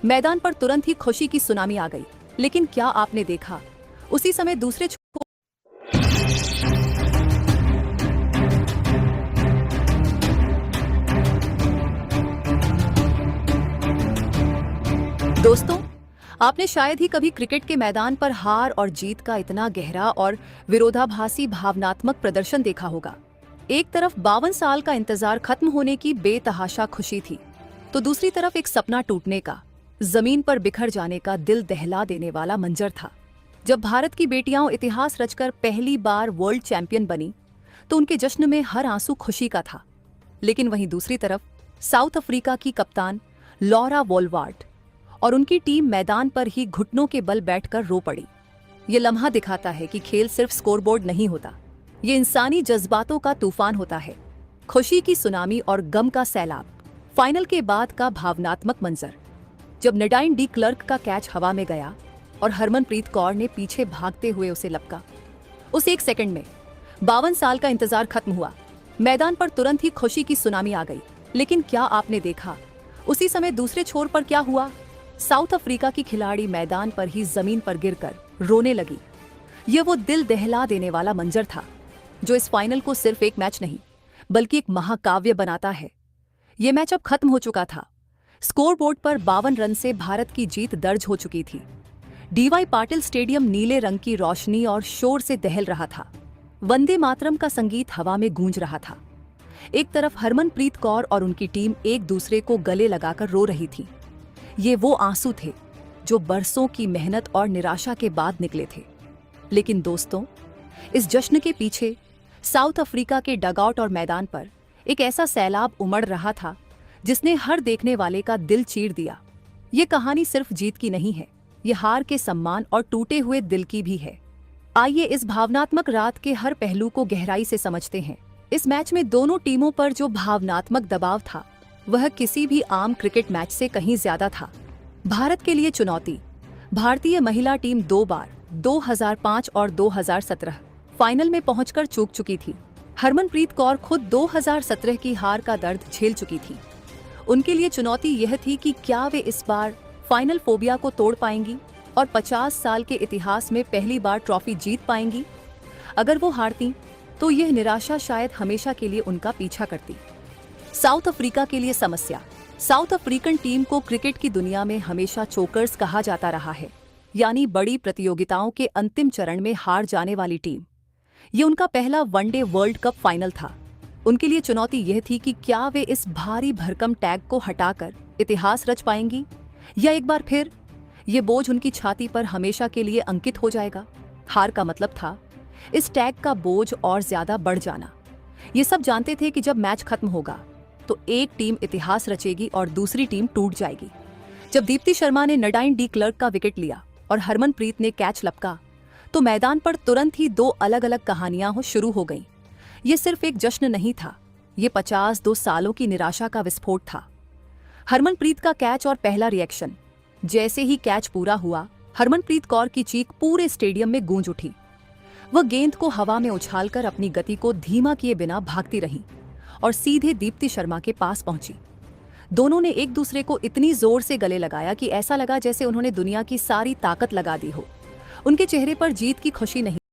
मैदान पर तुरंत ही खुशी की सुनामी आ गई। लेकिन क्या आपने देखा, उसी समय दूसरे दोस्तों, आपने शायद ही कभी क्रिकेट के मैदान पर हार और जीत का इतना गहरा और विरोधाभासी भावनात्मक प्रदर्शन देखा होगा। एक तरफ 52 साल का इंतजार खत्म होने की बेतहाशा खुशी थी, तो दूसरी तरफ एक सपना टूटने का, जमीन पर बिखर जाने का दिल दहला देने वाला मंजर था। जब भारत की बेटियां इतिहास रचकर पहली बार वर्ल्ड चैंपियन बनी, तो उनके जश्न में हर आंसू खुशी का था। लेकिन वहीं दूसरी तरफ साउथ अफ्रीका की कप्तान लॉरा वोल्वार्ट और उनकी टीम मैदान पर ही घुटनों के बल बैठकर रो पड़ी। ये लम्हा दिखाता है कि खेल सिर्फ स्कोरबोर्ड नहीं होता, ये इंसानी जज्बातों का तूफान होता है। खुशी की सुनामी और गम का सैलाब। फाइनल के बाद का भावनात्मक मंजर, जब नडाइन डी क्लर्क का कैच हवा में गया और हरमनप्रीत कौर ने पीछे भागते हुए उसे लपका। उस एक सेकंड में 52 साल का इंतजार खत्म हुआ। मैदान पर तुरंत ही खुशी की सुनामी आ गई। लेकिन क्या आपने देखा, उसी समय दूसरे छोर पर क्या हुआ? साउथ अफ्रीका की खिलाड़ी मैदान पर ही जमीन पर गिरकर रोने लगी। यह वो दिल दहला देने वाला मंजर था, जो इस फाइनल को सिर्फ एक मैच नहीं, बल्कि एक महाकाव्य बनाता है। यह मैच अब खत्म हो चुका था। स्कोरबोर्ड पर 52 रन से भारत की जीत दर्ज हो चुकी थी। डीवाई पाटिल स्टेडियम नीले रंग की रोशनी और शोर से दहल रहा था। वंदे मातरम का संगीत हवा में गूंज रहा था। एक तरफ हरमनप्रीत कौर और उनकी टीम एक दूसरे को गले लगाकर रो रही थी। ये वो आंसू थे जो बरसों की मेहनत और निराशा के बाद निकले थे। लेकिन दोस्तों, इस जश्न के पीछे साउथ अफ्रीका के डगआउट और मैदान पर एक ऐसा सैलाब उमड़ रहा था जिसने हर देखने वाले का दिल चीर दिया। ये कहानी सिर्फ जीत की नहीं है, ये हार के सम्मान और टूटे हुए दिल की भी है। आइए इस भावनात्मक रात के हर पहलू को गहराई से समझते हैं। इस मैच में दोनों टीमों पर जो भावनात्मक दबाव था, वह किसी भी आम क्रिकेट मैच से कहीं ज्यादा था। भारत के लिए चुनौती। भारतीय महिला टीम 2 बार 2005 और 2017 फाइनल में पहुंचकर चूक चुकी थी। हरमनप्रीत कौर खुद 2017 की हार का दर्द झेल चुकी थी। उनके लिए चुनौती यह थी कि क्या वे इस बार फाइनल फोबिया को तोड़ पाएंगी और 50 साल के इतिहास में पहली बार ट्रॉफी जीत पाएंगी। अगर वो हारती तो यह निराशा शायद हमेशा के लिए उनका पीछा करती। साउथ अफ्रीका के लिए समस्या। साउथ अफ्रीकन टीम को क्रिकेट की दुनिया में हमेशा चोकर्स कहा जाता रहा है, यानी बड़ी प्रतियोगिताओं के अंतिम चरण में हार जाने वाली टीम। ये उनका पहला वनडे वर्ल्ड कप फाइनल था। उनके लिए चुनौती यह थी कि क्या वे इस भारी भरकम टैग को हटाकर इतिहास रच पाएंगी, या एक बार फिर ये बोझ उनकी छाती पर हमेशा के लिए अंकित हो जाएगा। हार का मतलब था इस टैग का बोझ और ज्यादा बढ़ जाना। ये सब जानते थे कि जब मैच खत्म होगा तो एक टीम इतिहास रचेगी और दूसरी टीम टूट जाएगी। जब दीप्ति शर्मा ने नडाइन डी क्लर्क का विकेट लिया और हरमनप्रीत ने कैच लपका, तो मैदान पर तुरंत ही 2 अलग अलग कहानियां शुरू हो गईं। ये सिर्फ एक जश्न नहीं था, ये 52 सालों की निराशा का विस्फोट था। हरमनप्रीत का कैच और पहला रिएक्शन। जैसे ही कैच पूरा हुआ, हरमनप्रीत कौर की चीख पूरे स्टेडियम में गूंज उठी। वह गेंद को हवा में उछालकर अपनी गति को धीमा किए बिना भागती रही और सीधे दीप्ति शर्मा के पास पहुंची। दोनों ने एक दूसरे को इतनी जोर से गले लगाया कि ऐसा लगा जैसे उन्होंने दुनिया की सारी ताकत लगा दी हो। उनके चेहरे पर जीत की खुशी नहीं